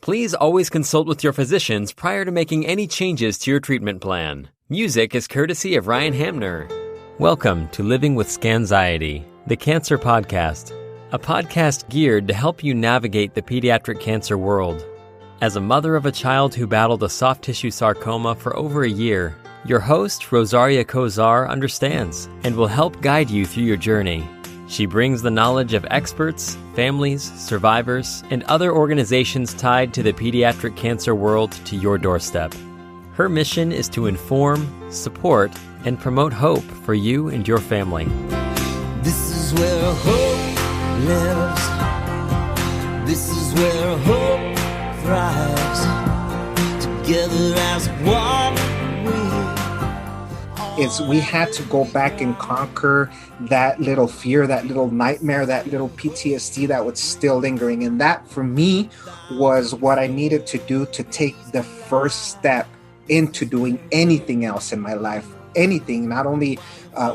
Please always consult with your physicians prior to making any changes to your treatment plan. Music is courtesy of Ryan Hamner. Welcome to Living with Scanxiety, the Cancer Podcast, a podcast geared to help you navigate the pediatric cancer world. As a mother of a child who battled a soft tissue sarcoma for over a year, your host, Rosaria Kozar, understands and will help guide you through your journey. She brings the knowledge of experts, families, survivors, and other organizations tied to the pediatric cancer world to your doorstep. Her mission is to inform, support, and promote hope for you and your family. This is where hope lives. This is where hope thrives. Together as one we had to go back and conquer that little fear, that little nightmare, that little PTSD that was still lingering. And that for me was what I needed to do to take the first step into doing anything else in my life. Anything, not only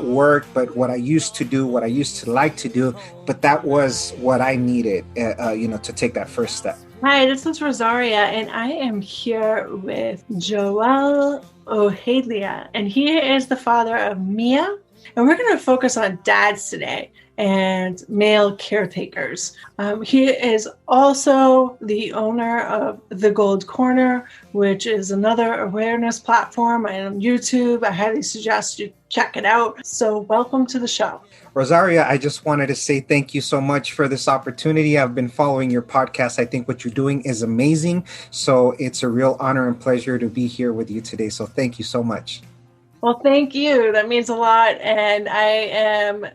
work, but what I used to do, what I used to like to do. But that was what I needed, to take that first step. Hi, this is Rosaria, and I am here with Joel Ojeda, and he is the father of Mia. And we're going to focus on dads today and male caretakers. He is also the owner of The Gold Corner, which is another awareness platform on YouTube. I highly suggest you check it out. So welcome to the show. Rosaria, I just wanted to say thank you so much for this opportunity. I've been following your podcast. I think what you're doing is amazing. So it's a real honor and pleasure to be here with you today. So thank you so much. Well, thank you. That means a lot. And I am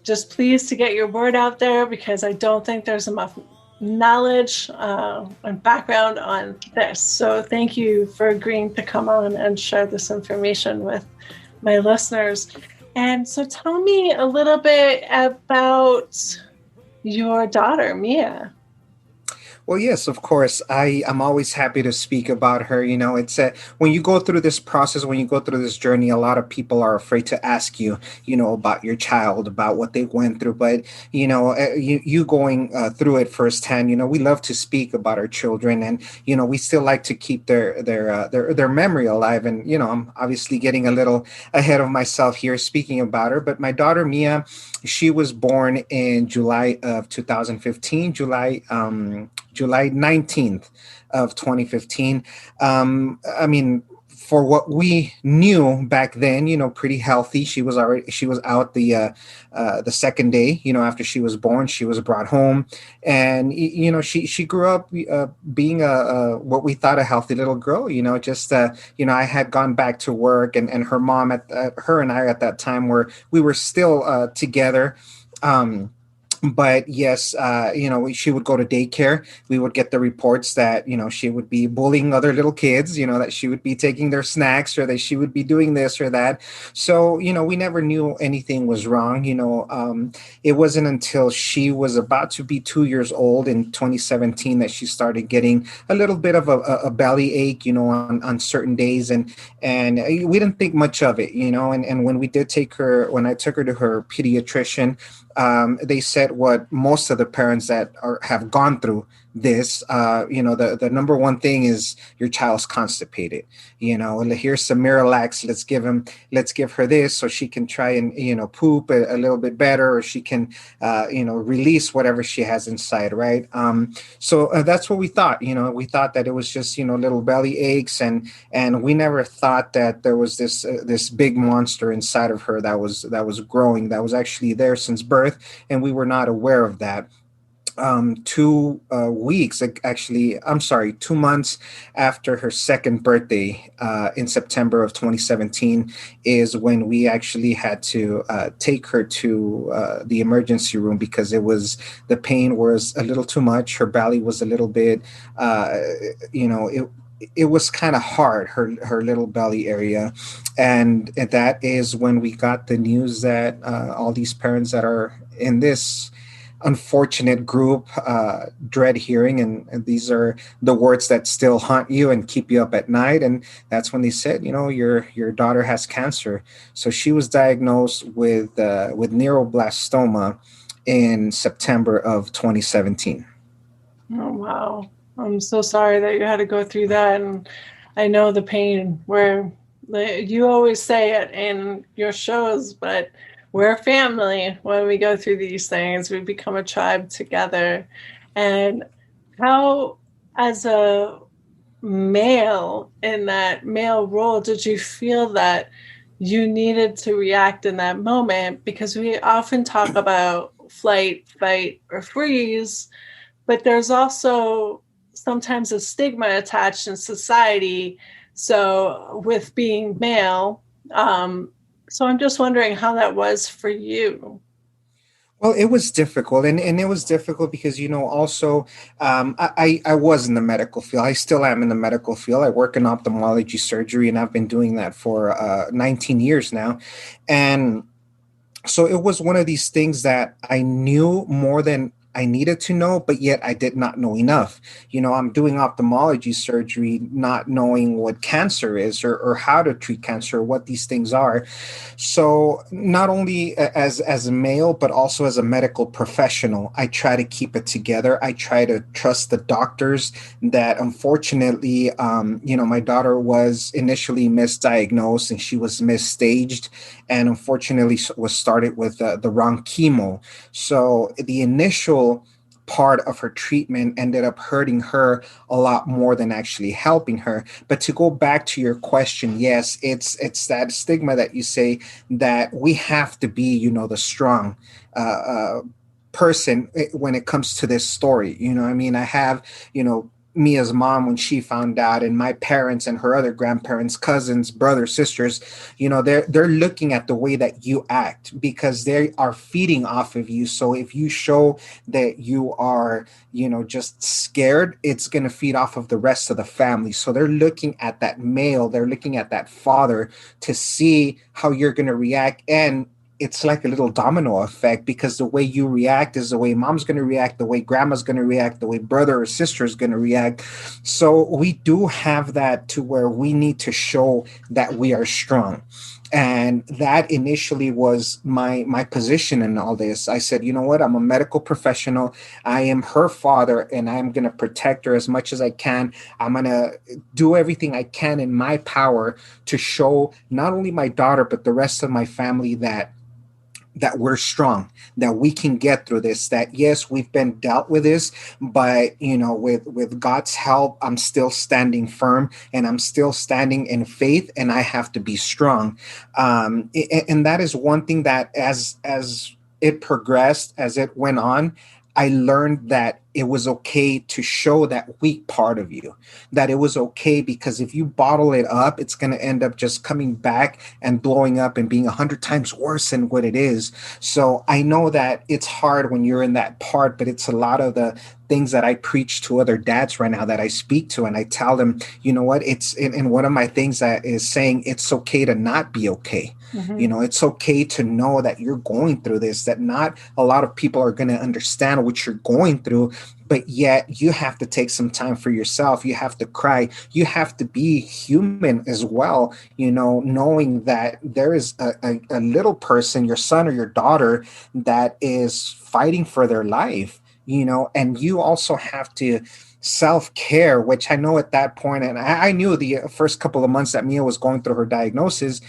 just pleased to get your word out there because I don't think there's enough knowledge and background on this. So thank you for agreeing to come on and share this information with my listeners. And so tell me a little bit about your daughter, Mia. Well, yes, of course. I'm always happy to speak about her. It's when you go through this process, when you go through this journey, a lot of people are afraid to ask you, about your child, about what they went through. But, you going through it firsthand, we love to speak about our children and, we still like to keep their memory alive. And, I'm obviously getting a little ahead of myself here speaking about her. But my daughter, Mia, she was born in July of 2015, July 19th of 2015. For what we knew back then, pretty healthy. She was out the second day, after she was born. She was brought home, and she grew up being what we thought a healthy little girl. I had gone back to work, and her mom her and I at that time we were still together. But yes, she would go to daycare. We would get the reports that, she would be bullying other little kids, that she would be taking their snacks or that she would be doing this or that. So, we never knew anything was wrong. It wasn't until she was about to be 2 years old in 2017 that she started getting a little bit of a belly ache, on certain days. And we didn't think much of it, and when I took her to her pediatrician, they said what most of the parents that have gone through this, the number one thing is your child's constipated. Here's some Miralax. Let's give her this so she can try and, poop a little bit better, or she can, release whatever she has inside. Right. So that's what we thought. We thought that it was just, little belly aches, and we never thought that there was this big monster inside of her that was growing, that was actually there since birth, and we were not aware of that. 2 months after her second birthday, in September of 2017, is when we actually had to take her to the emergency room because the pain was a little too much. Her belly was a little bit, it was kind of hard, her little belly area. And that is when we got the news that all these parents that are in this unfortunate group dread hearing, and these are the words that still haunt you and keep you up at night. And that's when they said, your daughter has cancer. So she was diagnosed with neuroblastoma in September of 2017. Oh, wow. I'm so sorry that you had to go through that. And I know the pain where you always say it in your shows, but we're a family when we go through these things. We become a tribe together. And how, as a male in that male role, did you feel that you needed to react in that moment? Because we often talk about flight, fight, or freeze, but there's also sometimes a stigma attached in society. So with being male, so I'm just wondering how that was for you. Well, it was difficult, and it was difficult because also I was in the medical field. I still am in the medical field. I work in ophthalmology surgery, and I've been doing that for 19 years now, and so it was one of these things that I knew more than I needed to know, but yet I did not know enough. I'm doing ophthalmology surgery, not knowing what cancer is or how to treat cancer, what these things are. So not only as a male, but also as a medical professional, I try to keep it together. I try to trust the doctors that unfortunately, my daughter was initially misdiagnosed and she was misstaged and unfortunately was started with the wrong chemo. So the initial part of her treatment ended up hurting her a lot more than actually helping her. But to go back to your question, yes, it's that stigma that you say that we have to be, the strong person when it comes to this story. I mean, I have, Mia's mom when she found out, and my parents and her other grandparents, cousins, brothers, sisters, they're looking at the way that you act because they are feeding off of you. So if you show that you are, just scared, it's going to feed off of the rest of the family. So they're looking at that male, they're looking at that father to see how you're going to react. And it's like a little domino effect because the way you react is the way mom's going to react, the way grandma's going to react, the way brother or sister is going to react. So we do have that to where we need to show that we are strong. And that initially was my position in all this. I said, you know what? I'm a medical professional. I am her father, and I'm going to protect her as much as I can. I'm going to do everything I can in my power to show not only my daughter, but the rest of my family that we're strong, that we can get through this, that yes, we've been dealt with this, but with God's help, I'm still standing firm and I'm still standing in faith, and I have to be strong. And that is one thing that as it progressed, as it went on, I learned that it was okay to show that weak part of you, that it was okay, because if you bottle it up, it's going to end up just coming back and blowing up and being 100 times worse than what it is. So I know that it's hard when you're in that part, but it's a lot of the things that I preach to other dads right now that I speak to, and I tell them, you know what, it's in one of my things that is saying it's okay to not be okay. Mm-hmm. It's okay to know that you're going through this, that not a lot of people are going to understand what you're going through, but yet you have to take some time for yourself. You have to cry. You have to be human as well, knowing that there is a little person, your son or your daughter, that is fighting for their life, and you also have to self-care, which I know at that point, and I knew the first couple of months that Mia was going through her diagnosis,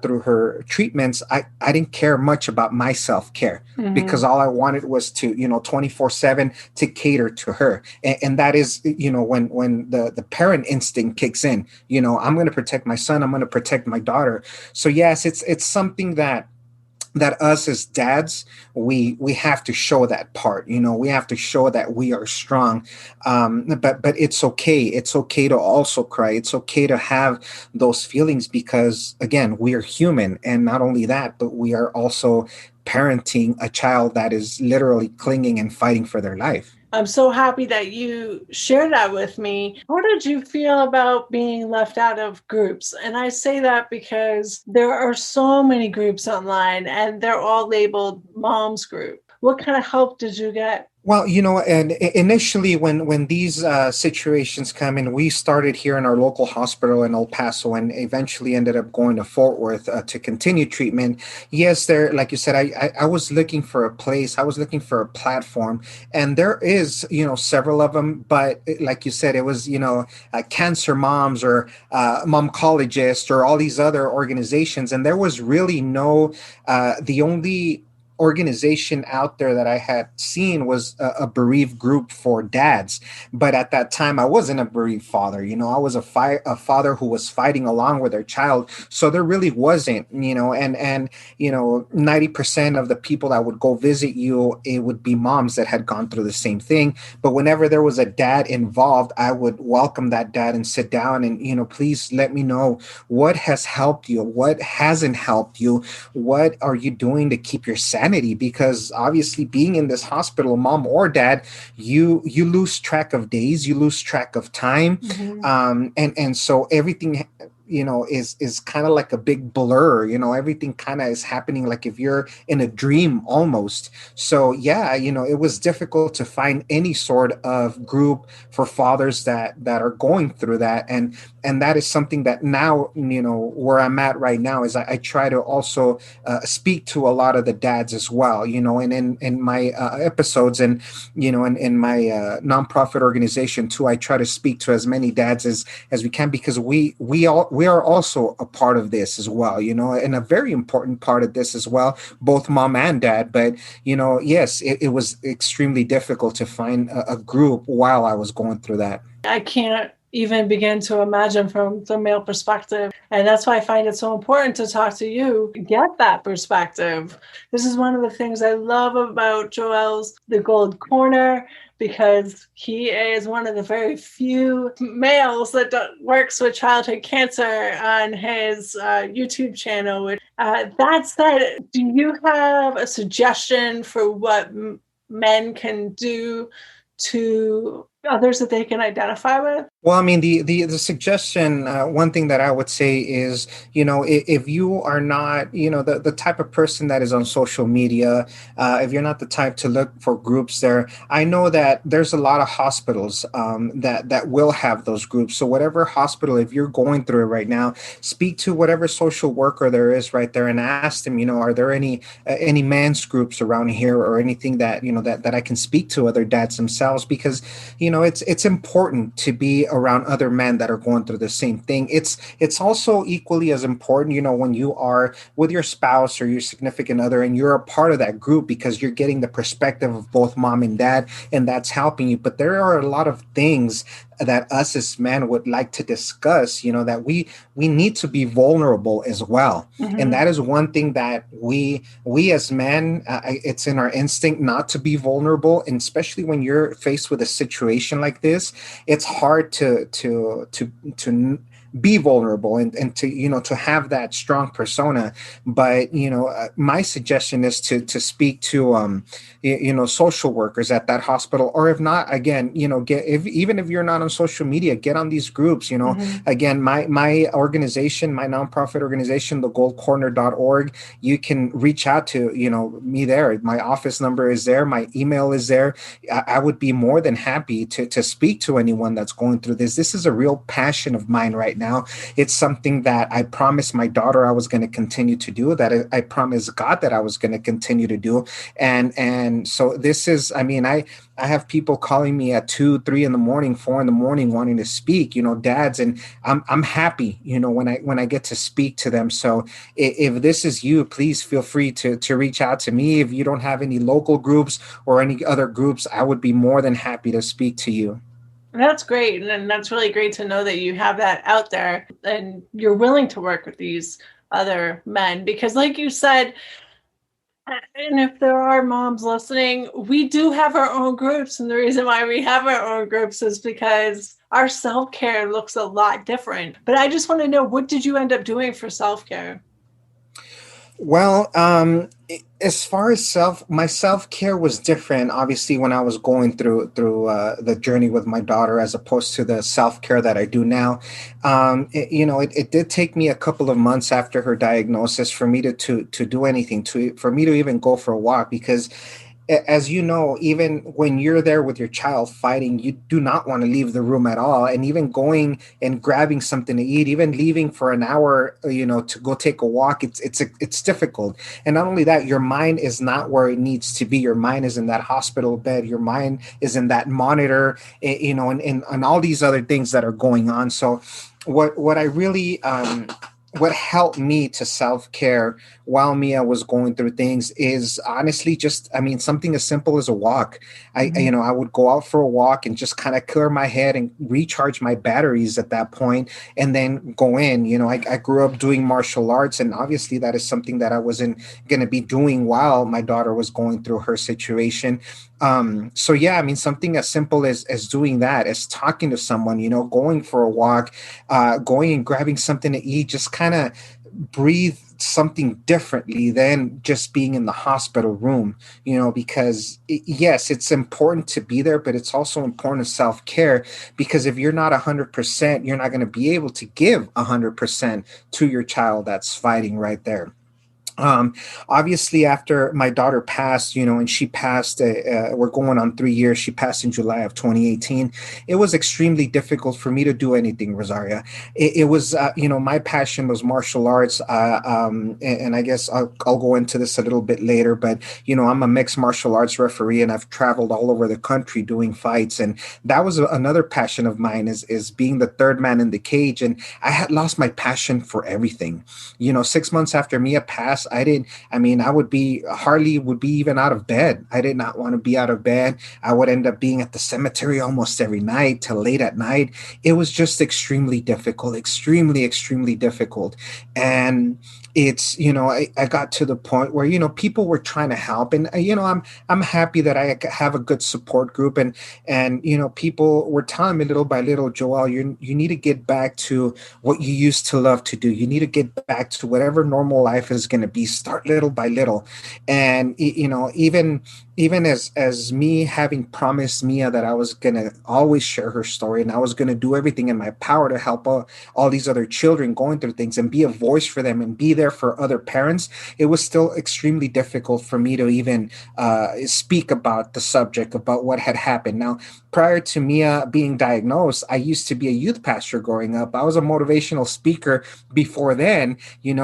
through her treatments, I didn't care much about my self-care. Mm-hmm. Because all I wanted was to, 24/7 to cater to her. And that is, when the parent instinct kicks in, I'm going to protect my son, I'm going to protect my daughter. So yes, it's something that us as dads, we have to show that part, we have to show that we are strong. But it's okay. It's okay to also cry. It's okay to have those feelings because, again, we are human. And not only that, but we are also parenting a child that is literally clinging and fighting for their life. I'm so happy that you shared that with me. How did you feel about being left out of groups? And I say that because there are so many groups online and they're all labeled mom's group. What kind of help did you get? Well, and initially when these situations come in, we started here in our local hospital in El Paso, and eventually ended up going to Fort Worth to continue treatment. Yes, there, like you said, I was looking for a place, I was looking for a platform, and there is, several of them, but like you said, it was, cancer moms or momcologist or all these other organizations, and there was really no, the only organization out there that I had seen was a bereaved group for dads. But at that time, I wasn't a bereaved father. I was a father who was fighting along with their child. So there really wasn't, and 90% of the people that would go visit you, it would be moms that had gone through the same thing. But whenever there was a dad involved, I would welcome that dad and sit down and, please let me know what has helped you, what hasn't helped you, what are you doing to keep your sanity, because obviously being in this hospital, mom or dad, you lose track of days, you lose track of time. And so everything is kind of like a big blur. Everything kind of is happening like if you're in a dream almost. So yeah, it was difficult to find any sort of group for fathers that are going through that. And that is something that now, where I'm at right now is I try to also speak to a lot of the dads as well, and in my episodes, and in my nonprofit organization too, I try to speak to as many dads as we can, because we are also a part of this as well, and a very important part of this as well, both mom and dad. But yes, it was extremely difficult to find a group while I was going through that. I can't even begin to imagine from the male perspective. And that's why I find it so important to talk to you, get that perspective. This is one of the things I love about Joel's The Gold Corner, because he is one of the very few males that works with childhood cancer on his YouTube channel. That said, do you have a suggestion for what men can do to others that they can identify with? Well, I mean, the suggestion, one thing that I would say is, if you are not, the type of person that is on social media, if you're not the type to look for groups there, I know that there's a lot of hospitals that will have those groups. So whatever hospital, if you're going through it right now, speak to whatever social worker there is right there and ask them, are there any men's groups around here or anything that, that I can speak to other dads themselves? Because, it's important to be around other men that are going through the same thing. It's also equally as important, when you are with your spouse or your significant other and you're a part of that group, because you're getting the perspective of both mom and dad, and that's helping you. But there are a lot of things that us as men would like to discuss, that we need to be vulnerable as well. And that is one thing that we as men, it's in our instinct not to be vulnerable. And especially when you're faced with a situation like this, it's hard to be vulnerable and to, to have that strong persona. But, my suggestion is to speak to, social workers at that hospital, or if not, again, even if you're not on social media, get on these groups, again, my organization, my nonprofit organization, thegoldcorner.org, you can reach out to, me there. My office number is there. My email is there. I would be more than happy to speak to anyone that's going through this. This is a real passion of mine right now. It's something that I promised my daughter I was going to continue to do, that I promised God that I was going to continue to do. And so this is, I have people calling me at 2, 3 in the morning, 4 in the morning, wanting to speak, dads. And I'm happy, when I get to speak to them. So if this is you, please feel free to reach out to me. If you don't have any local groups or any other groups, I would be more than happy to speak to you. That's great. And that's really great to know that you have that out there and you're willing to work with these other men, because like you said, and if there are moms listening, we do have our own groups. And the reason why we have our own groups is because our self-care looks a lot different. But I just want to know, what did you end up doing for self-care? Well, as far as my self-care was different, obviously, when I was going through the journey with my daughter, as opposed to the self-care that I do now. It did take me a couple of months after her diagnosis for me to do anything, for me to even go for a walk, because as you know, even when you're there with your child fighting, you do not want to leave the room at all. And even going and grabbing something to eat, even leaving for an hour, to go take a walk, it's difficult. And not only that, your mind is not where it needs to be. Your mind is in that hospital bed. Your mind is in that monitor, and all these other things that are going on. So what I really what helped me to self-care while Mia was going through things is honestly just, I mean, something as simple as a walk. I would go out for a walk and just kind of clear my head and recharge my batteries at that point, and then go in. I grew up doing martial arts, and obviously that is something that I wasn't going to be doing while my daughter was going through her situation. So yeah, I mean, something as simple as doing that, as talking to someone, going for a walk, going and grabbing something to eat, just kind of breathe something differently than just being in the hospital room, because yes, it's important to be there, but it's also important to self-care, because if you're not 100%, you're not going to be able to give 100% to your child that's fighting right there. Obviously after my daughter passed, and she passed, we're going on 3 years. She passed in July of 2018. It was extremely difficult for me to do anything, Rosaria. It was, my passion was martial arts. And I guess I'll go into this a little bit later, but, I'm a mixed martial arts referee, and I've traveled all over the country doing fights. And that was another passion of mine, is being the third man in the cage. And I had lost my passion for everything. 6 months after Mia passed, I would be even out of bed. I did not want to be out of bed. I would end up being at the cemetery almost every night till late at night. It was just extremely difficult, extremely, extremely difficult. And it's, I got to the point where, people were trying to help, and, I'm happy that I have a good support group, and, people were telling me little by little, Joel, you need to get back to what you used to love to do. You need to get back to whatever normal life is going to be. Start little by little. And, even as me having promised Mia that I was going to always share her story, and I was going to do everything in my power to help all these other children going through things and be a voice for them and be there for other parents, it was still extremely difficult for me to even speak about the subject, about what had happened. Now, prior to Mia being diagnosed, I used to be a youth pastor growing up. I was a motivational speaker before then,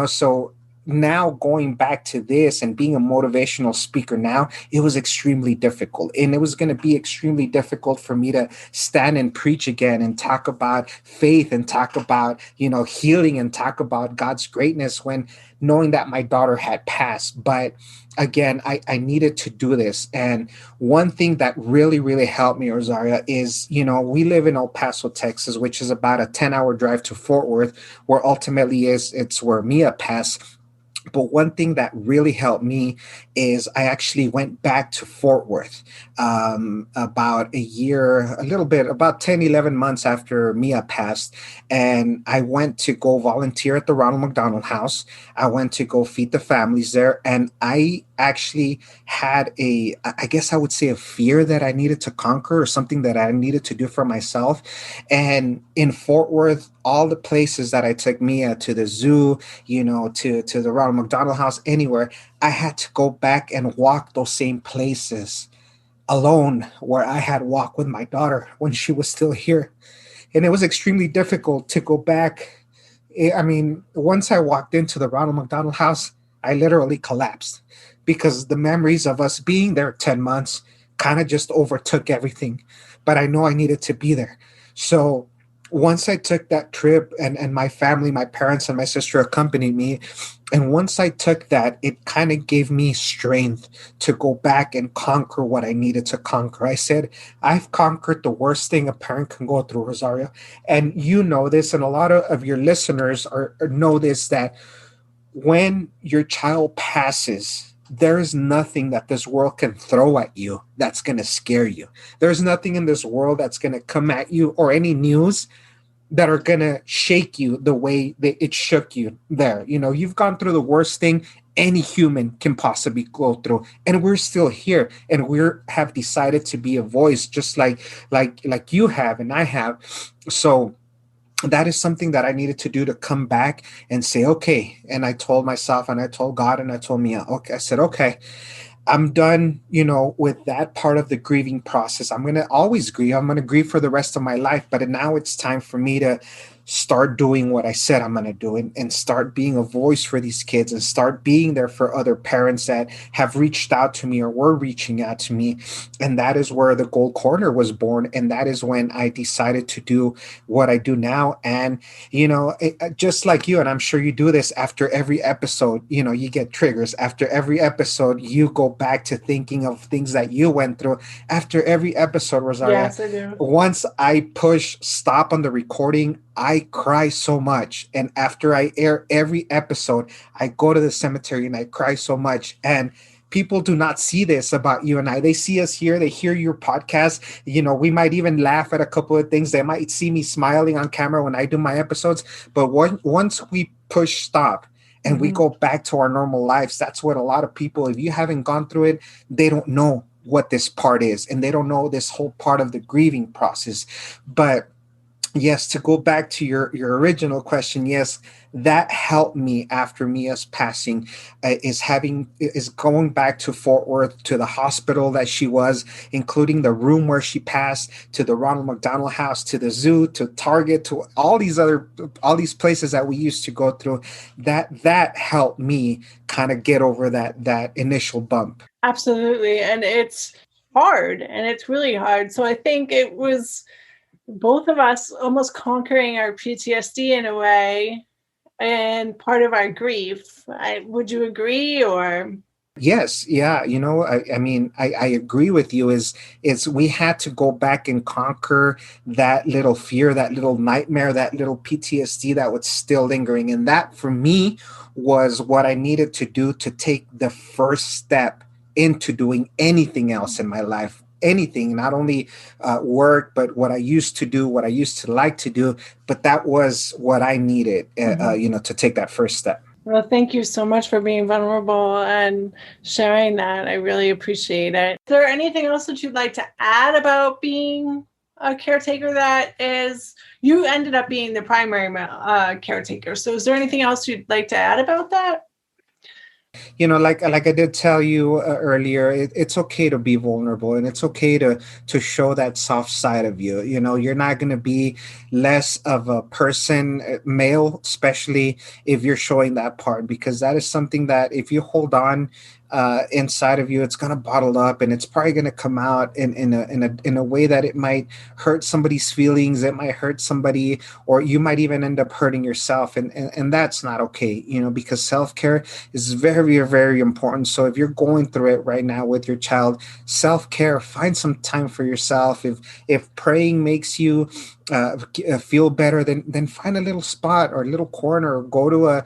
so now going back to this and being a motivational speaker now, it was extremely difficult. And it was going to be extremely difficult for me to stand and preach again and talk about faith and talk about, healing and talk about God's greatness when knowing that my daughter had passed. But again, I needed to do this. And one thing that really, really helped me, Rosaria, is, we live in El Paso, Texas, which is about a 10-hour drive to Fort Worth, where ultimately it's where Mia passed. But one thing that really helped me is I actually went back to Fort Worth about about 10, 11 months after Mia passed. And I went to go volunteer at the Ronald McDonald House. I went to go feed the families there. And I actually had I guess I would say a fear that I needed to conquer, or something that I needed to do for myself. And in Fort Worth, all the places that I took Mia, to the zoo, to the Ronald McDonald House, anywhere, I had to go back and walk those same places alone where I had walked with my daughter when she was still here. And it was extremely difficult to go back. I mean, once I walked into the Ronald McDonald House, I literally collapsed, because the memories of us being there 10 months kind of just overtook everything. But I know I needed to be there. So once I took that trip, and my family, my parents and my sister accompanied me, and once I took that, it kind of gave me strength to go back and conquer what I needed to conquer. I said, I've conquered the worst thing a parent can go through, Rosario. And you know this, and a lot of your listeners know this, that when your child passes, there is nothing that this world can throw at you that's going to scare you. There's nothing in this world that's going to come at you, or any news that are going to shake you the way that it shook you there. You've gone through the worst thing any human can possibly go through, and we're still here, and we have decided to be a voice, just like you have and I have. So that is something that I needed to do, to come back and say, okay. And I told myself, and I told God, and I told Mia, okay, I said, okay, I'm done, with that part of the grieving process. I'm going to always grieve. I'm going to grieve for the rest of my life. But now it's time for me to start doing what I said I'm going to do, and start being a voice for these kids, and start being there for other parents that have reached out to me or were reaching out to me. And that is where the Gold Corner was born. And that is when I decided to do what I do now. And, just like you, and I'm sure you do this after every episode, you get triggers. After every episode, you go back to thinking of things that you went through. After every episode, Rosaria, Yes, I do. once I push stop on the recording, I cry so much. And after I air every episode, I go to the cemetery and I cry so much. And people do not see this about you and I. They see us here, they hear your podcast. We might even laugh at a couple of things. They might see me smiling on camera when I do my episodes. But once we push stop and we go back to our normal lives, that's what a lot of people, if you haven't gone through it, they don't know what this part is. And they don't know this whole part of the grieving process. But yes, to go back to your original question, yes, that helped me after Mia's passing, is going back to Fort Worth, to the hospital that she was, including the room where she passed, to the Ronald McDonald House, to the zoo, to Target, to all these places that we used to go through. That helped me kind of get over that initial bump. Absolutely. And it's hard, and it's really hard. So I think it was both of us almost conquering our PTSD in a way, and part of our grief. Would you agree? Or Yes, yeah, I mean, I agree with you. Is we had to go back and conquer that little fear, that little nightmare, that little PTSD that was still lingering, and that for me was what I needed to do to take the first step into doing anything else in my life. Anything, not only work, but what I used to do, what I used to like to do. But that was what I needed, to take that first step. Well, thank you so much for being vulnerable and sharing that. I really appreciate it. Is there anything else that you'd like to add about being a caretaker? You ended up being the primary caretaker. So is there anything else you'd like to add about that? Like I did tell you earlier, it's okay to be vulnerable, and it's okay to show that soft side of you. You're not going to be less of a person, male, especially if you're showing that part, because that is something that if you hold on inside of you, it's going to bottle up, and it's probably going to come out in a way that it might hurt somebody's feelings. It might hurt somebody, or you might even end up hurting yourself, and that's not okay. Because self-care is very, very important. So if you're going through it right now with your child, self-care, find some time for yourself. If praying makes you feel better, then find a little spot or a little corner, or go to a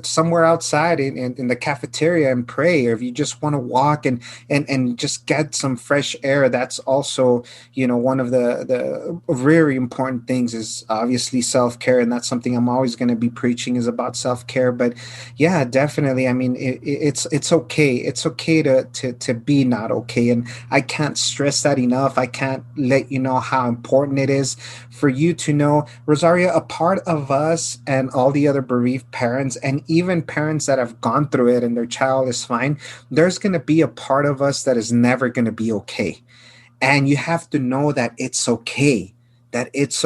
somewhere outside in the cafeteria and pray. Or if you just want to walk and just get some fresh air, that's also one of the very important things is obviously self-care, and that's something I'm always going to be preaching, is about self-care. But yeah, definitely, I mean, it's okay. It's okay to be not okay, and I can't stress that enough. I can't let you know how important it is for you to know, Rosaria, a part of us and all the other bereaved parents, and even parents that have gone through it and their child is fine, there's going to be a part of us that is never going to be okay. And you have to know that it's okay, It's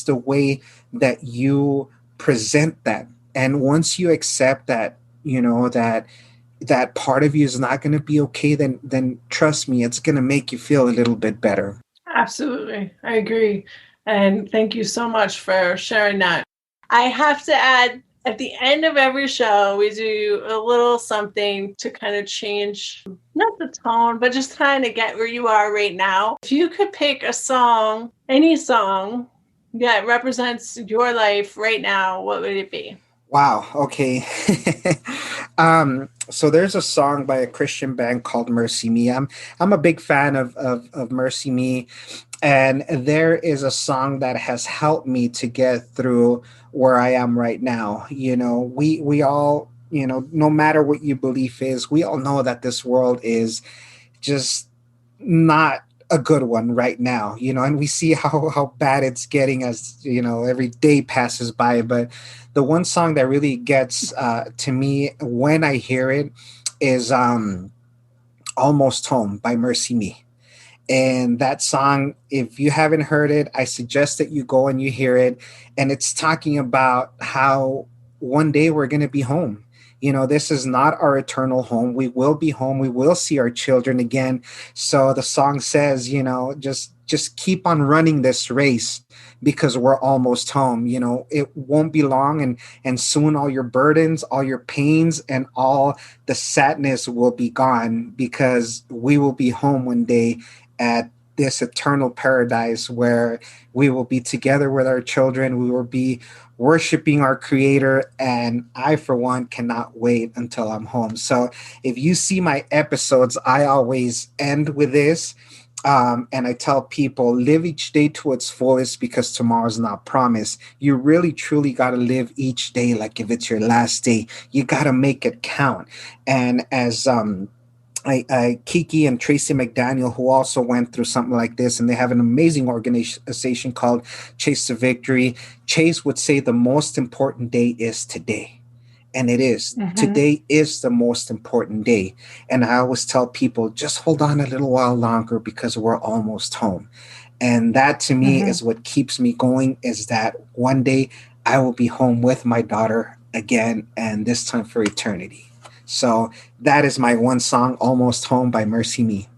the way that you present that. And once you accept that, that part of you is not going to be okay, then trust me, it's going to make you feel a little bit better. Absolutely. I agree. And thank you so much for sharing that. I have to add, at the end of every show, we do a little something to kind of change, not the tone, but just kind of get where you are right now. If you could pick a song, any song that represents your life right now, what would it be? Wow. Okay. So there's a song by a Christian band called Mercy Me. I'm a big fan of Mercy Me. And there is a song that has helped me to get through where I am right now. We all, no matter what your belief is, we all know that this world is just not a good one right now, and we see how bad it's getting as, every day passes by. But the one song that really gets to me when I hear it is Almost Home by Mercy Me. And that song, if you haven't heard it, I suggest that you go and you hear it. And it's talking about how one day we're going to be home. This is not our eternal home. We will be home. We will see our children again. So the song says, just keep on running this race because we're almost home. It won't be long, and soon all your burdens, all your pains, and all the sadness will be gone because we will be home one day at this eternal paradise where we will be together with our children. We will be worshiping our Creator, and I, for one, cannot wait until I'm home. So if you see my episodes, I always end with this. And I tell people, live each day to its fullest because tomorrow's not promised. You really, truly got to live each day like if it's your last day. You got to make it count. And as Kiki and Tracy McDaniel, who also went through something like this, and they have an amazing organization called Chase to Victory. Chase would say the most important day is today. And it is. Mm-hmm. Today is the most important day. And I always tell people, just hold on a little while longer because we're almost home. And that to me is what keeps me going, is that one day I will be home with my daughter again, and this time for eternity. So that is my one song, Almost Home by Mercy Me.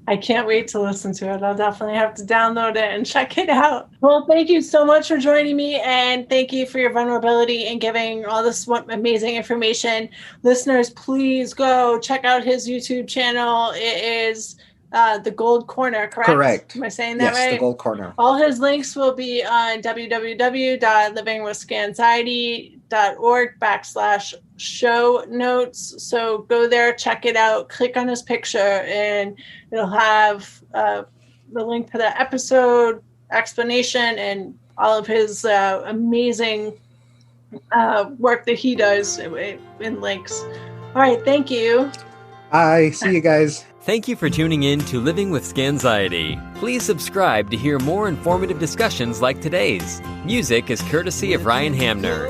I can't wait to listen to it. I'll definitely have to download it and check it out. Well, thank you so much for joining me, and thank you for your vulnerability and giving all this amazing information. Listeners, please go check out his YouTube channel. It is The Gold Corner, correct? Correct. Am I saying that right? Yes, The Gold Corner. All his links will be on www.livingwithscanxiety.org/show notes. So go there, check it out, click on his picture, and it'll have the link to the episode, explanation, and all of his amazing work that he does in links. All right, thank you. Bye. See you guys. Thank you for tuning in to Living with Scanxiety. Please subscribe to hear more informative discussions like today's. Music is courtesy of Ryan Hamner.